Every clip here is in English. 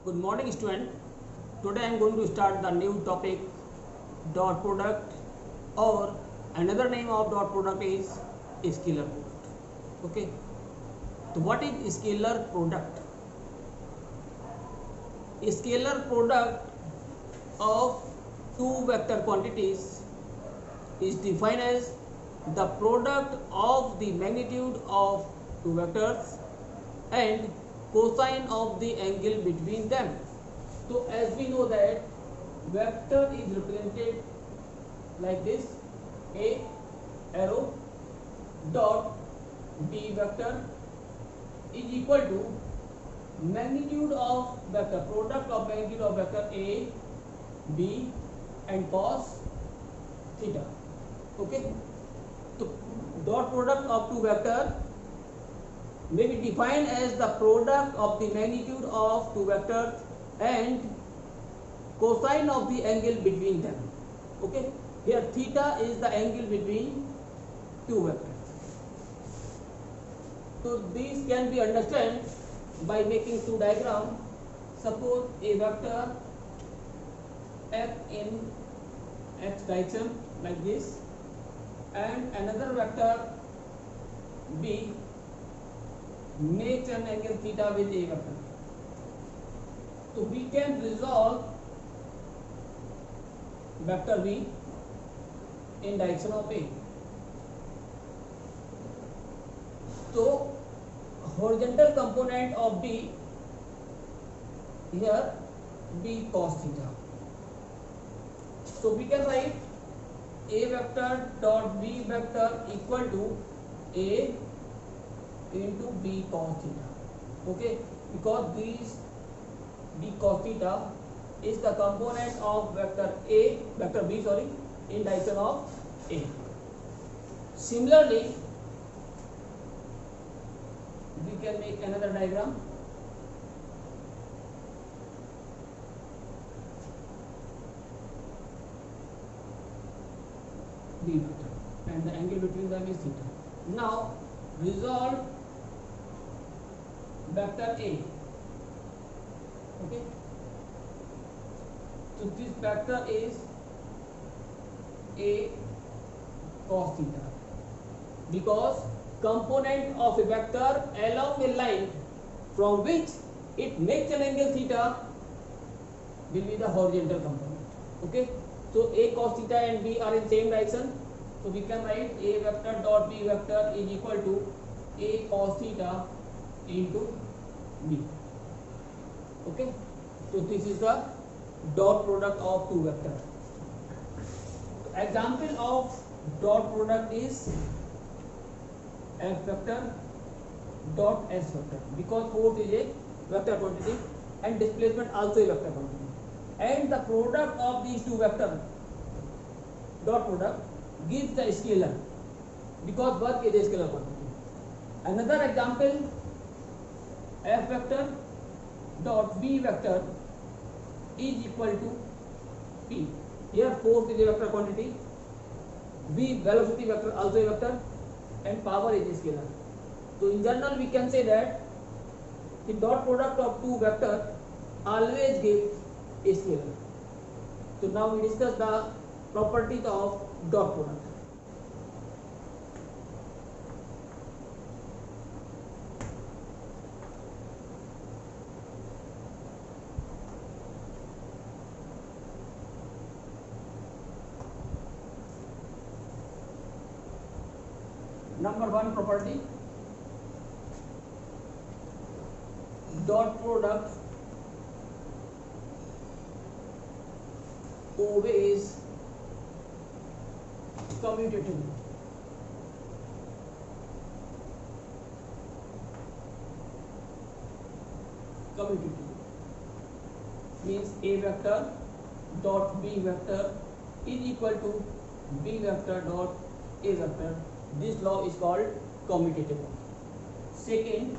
Good morning, student. Today I am going to start the new topic dot product, or another name of dot product is scalar product. Okay. So what is scalar product? A scalar product of two vector quantities is defined as the product of the magnitude of two vectors and cosine of the angle between them. So as we know that vector is represented like this: a arrow dot b vector is equal to magnitude of vector, product of magnitude of vector a, b and cos theta. Okay, so dot product of two vector may be defined as the product of the magnitude of two vectors and cosine of the angle between them. Okay, here theta is the angle between two vectors. So these can be understood by making two diagrams. Suppose a vector f in x direction like this, and another vector b makes an angle theta with a vector. So we can resolve vector b in direction of a. So horizontal component of b, here b cos theta. So we can write a vector dot b vector equal to a into b cos theta. Okay, because these b cos theta is the component of vector b in direction of a. Similarly, we can make another diagram. B vector, and the angle between them is theta. Now resolve vector a. Okay, so this vector is a cos theta, because component of a vector along a line from which it makes an angle theta will be the horizontal component. Okay, so a cos theta and b are in same direction, so we can write a vector dot b vector is equal to a cos theta into b. Okay, so this is the dot product of two vectors. Example of dot product is f vector dot s vector, because force is a vector quantity and displacement also a vector quantity, and the product of these two vectors, dot product, gives the scalar, because work is a scalar quantity. Another example, f vector dot b vector is equal to p. Here force is a vector quantity, v velocity vector also a vector, and power is a scalar. So in general we can say that the dot product of two vectors always gives a scalar. So now we discuss the properties of dot product. Number one property, dot product always commutative. Commutative means a vector dot b vector is equal to b vector dot a vector. This law is called commutative. Second,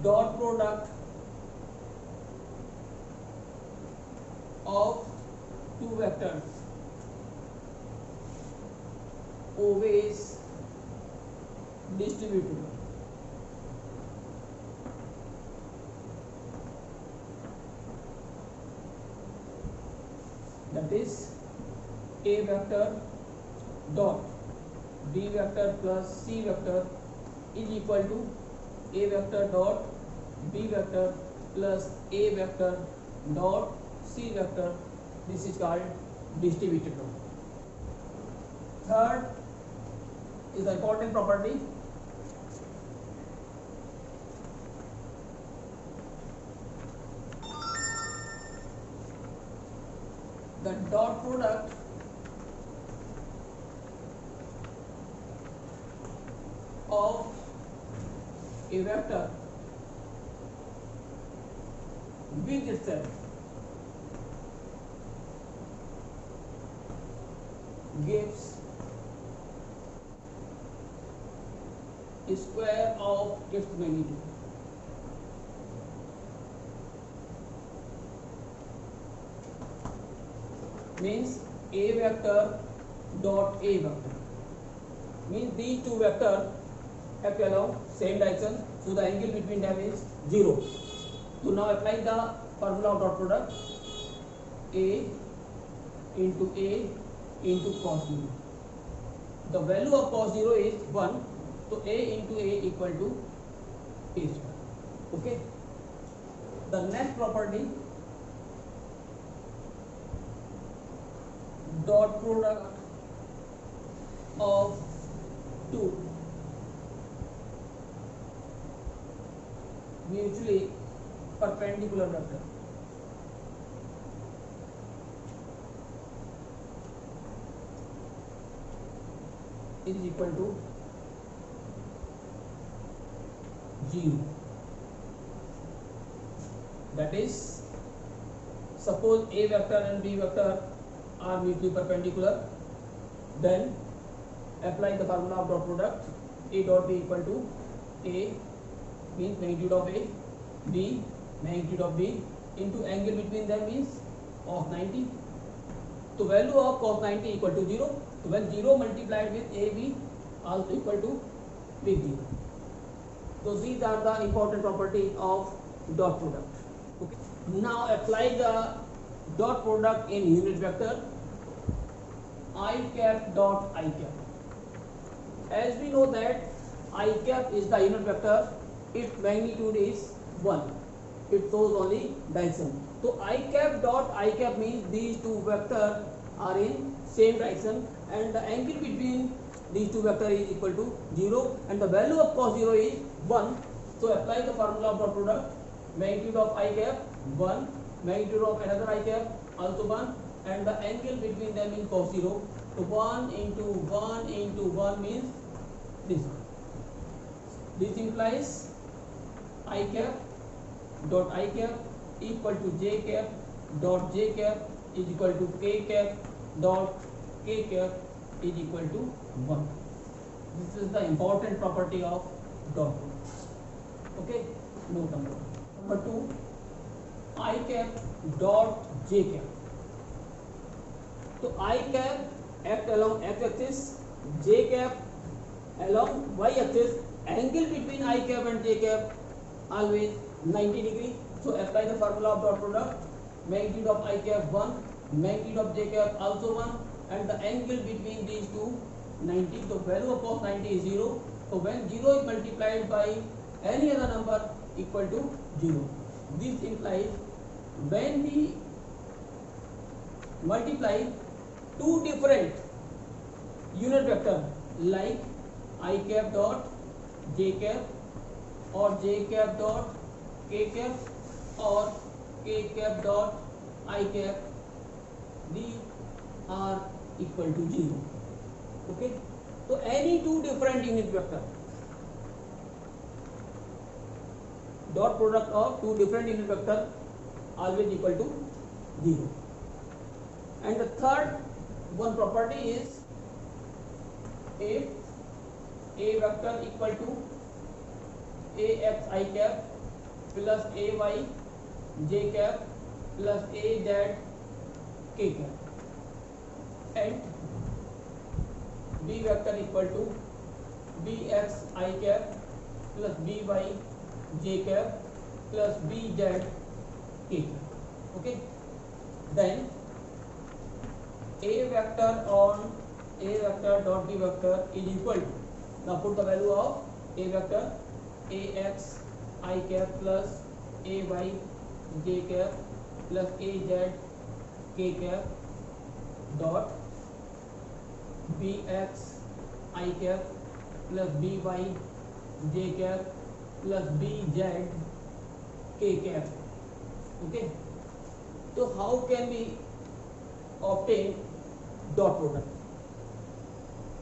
dot product of two vectors always distributable. that is A vector dot B vector plus C vector is equal to A vector dot B vector plus A vector dot C vector. This is called distributed term. Third is the important property. The dot product of a vector with itself gives a square of its magnitude. Means A vector dot A vector means these two vectors act along same direction, so the angle between them is 0. So now apply the formula of dot product. A into cos 0. The value of cos 0 is 1, so A into A equal to A square. Okay. The next property, dot product of two mutually perpendicular vector is equal to 0. That is, suppose A vector and B vector are mutually perpendicular, then apply the formula of dot product. A dot B equal to A means magnitude of A, B magnitude of B into angle between them is cos 90. So value of cos 90 equal to 0. So when 0 multiplied with AB also equal to big 0. So these are the important properties of dot product. Okay. Now apply the dot product in unit vector I cap dot I cap. As we know that I cap is the unit vector, its magnitude is 1. It shows only direction. So I cap dot I cap means these two vectors are in same direction and the angle between these two vectors is equal to 0 and the value of cos 0 is 1. So apply the formula of dot product. Magnitude of I cap 1, magnitude of another I cap also 1 and the angle between them is cos 0. So 1 into 1 into 1 means this. This implies I cap dot I cap equal to J cap dot J cap is equal to K cap dot K cap is equal to 1. This is the important property of dot product. Okay, note number 1. Number 2, I cap dot J cap. So I cap act along x axis, J cap along y axis. Angle between I cap and J cap always 90 degree. So apply the formula of dot product. Magnitude of I cap 1, magnitude of J cap also 1 and the angle between these two 90. So value of cos 90 is 0. So when 0 is multiplied by any other number equal to 0. This implies when we multiply two different unit vector like I cap dot J cap or J cap dot K cap or K cap dot I cap, these are equal to 0. Okay. So any two different unit vector, dot product of two different unit vector always equal to 0. And the third one property is A vector equal to AX I cap plus AY J cap plus AZ K cap and B vector equal to BX I cap plus BY J cap plus BZ K cap. Okay. Then a vector on a vector dot b vector is equal to, now put the value of a vector, ax I cap plus ay j cap plus az k cap dot bx I cap plus by j cap plus bz k cap. Okay, so how can we obtain dot product?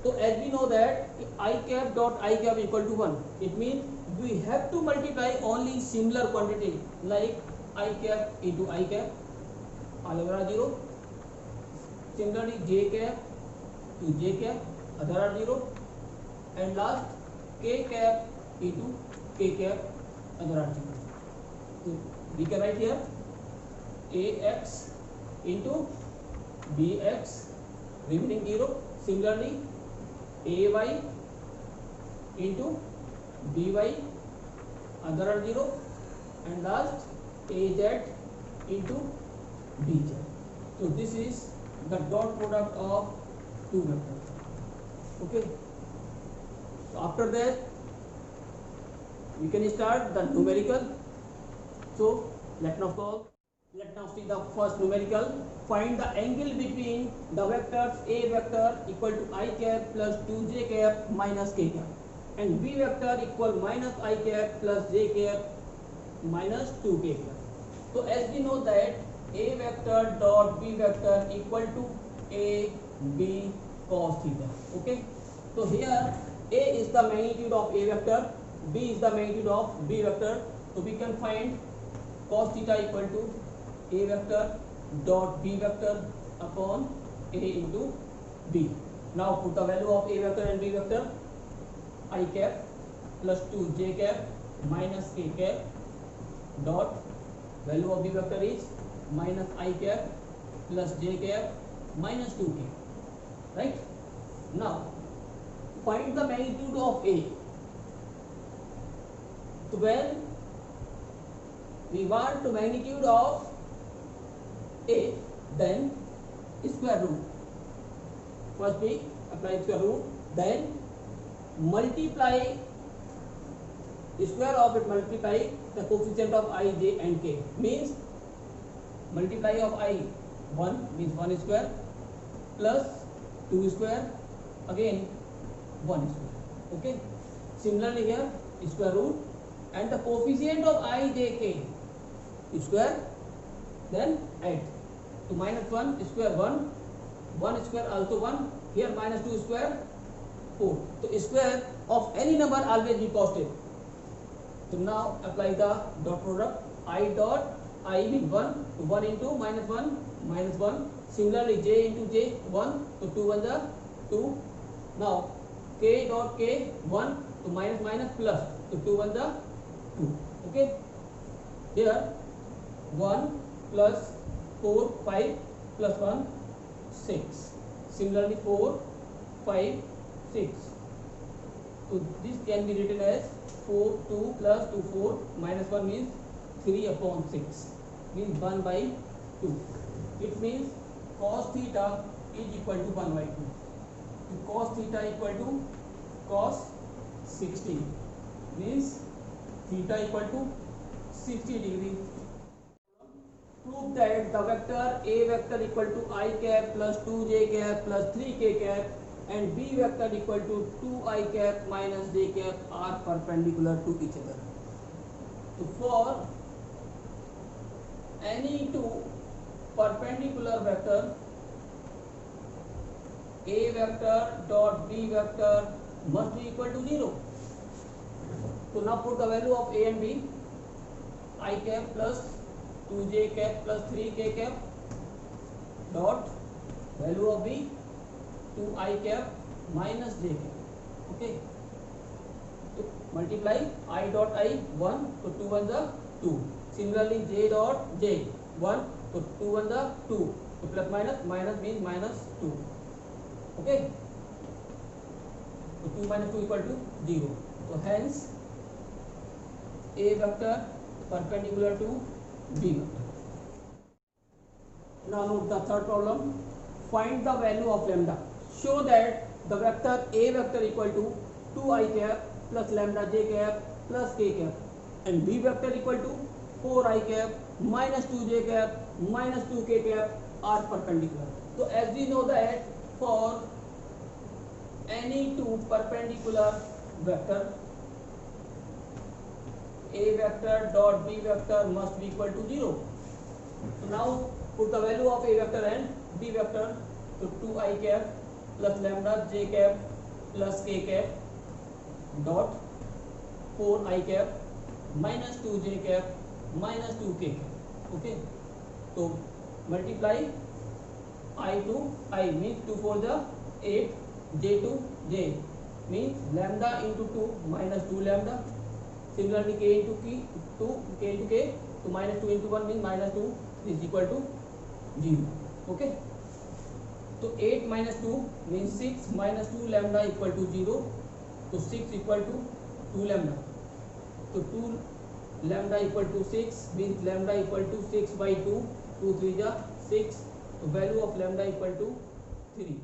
So as we know that I cap dot I cap equal to 1, it means we have to multiply only similar quantity like I cap into I cap, all are 0. Similarly j cap to j cap, other are 0, and last k cap into k cap, other are 0. So we can write here ax into bx remaining 0. Similarly ay into by, other are 0, and last az into bz. So this is the dot product of two vectors. Okay, so after that we can start the numerical. So let now see the first numerical. Find the angle between the vectors a vector equal to I cap plus 2j cap minus k cap and b vector equal minus I cap plus j cap minus 2k cap. So as we know that a vector dot b vector equal to a b cos theta. Okay, so here a is the magnitude of a vector, b is the magnitude of b vector. So we can find cos theta equal to a vector dot b vector upon a into b. Now put the value of a vector and b vector. I cap plus 2j cap minus k cap dot value of b vector is minus I cap plus j cap minus 2k. Right? Now find the magnitude of a. So when we want the magnitude of a, then square root. First we apply square root, then multiply square of it, multiply the coefficient of I, j and k, means multiply of I 1 means 1 square plus 2 square again 1 square. Okay, similarly here square root and the coefficient of I, j, k square, then add. So minus 1 square 1, 1 square also 1, here minus 2 square 4. So square of any number always be positive. So now apply the dot product. I dot I means 1, so 1 into minus 1. Similarly j into j 1, so 2 1 the 2. Now k dot k 1, so minus plus, so 2 1 the 2. Okay, here 1 plus 4 5 plus 1 6. Similarly 4 5 6. So this can be written as 4 2 plus 2 4 minus 1 means 3 upon 6 means 1 by 2. It means cos theta is equal to 1 by 2. So cos theta equal to cos 60 means theta equal to 60 degree. Prove that the vector a vector equal to I cap plus 2j cap plus 3k cap and b vector equal to 2I cap minus j cap are perpendicular to each other. So for any two perpendicular vector, a vector dot b vector must be equal to 0. So now put the value of a and b. I cap plus 2j cap plus 3k cap dot value of b 2I cap minus j cap. Okay, so multiply I dot I 1, so 2 1 the 2. Similarly j dot j 1, so 2 1 the 2. So plus minus means minus 2. Okay, so 2 minus 2 equal to 0. So hence a vector perpendicular to b vector. Now note the third problem. find the value of lambda. Show that the vector A vector equal to 2 I cap plus lambda j cap plus k cap and B vector equal to 4 I cap minus 2 j cap minus 2 k cap are perpendicular. So as we know that for any two perpendicular vector, A vector dot B vector must be equal to 0. So now put the value of A vector and B vector. So 2 I cap plus lambda j cap plus k cap dot 4 I cap minus 2 j cap minus 2 k cap. Okay. So multiply I to I means 2 for the 8, j to j means lambda into 2 minus 2 lambda. Similarly k into k, 2 k into k, so minus 2 into 1 means minus 2 is equal to 0. Okay. So 8 minus 2 means 6 minus 2 lambda equal to 0. So 6 equal to 2 lambda. So 2 lambda equal to 6 means lambda equal to 6 by 2. 2 3 is 6. So value of lambda equal to 3.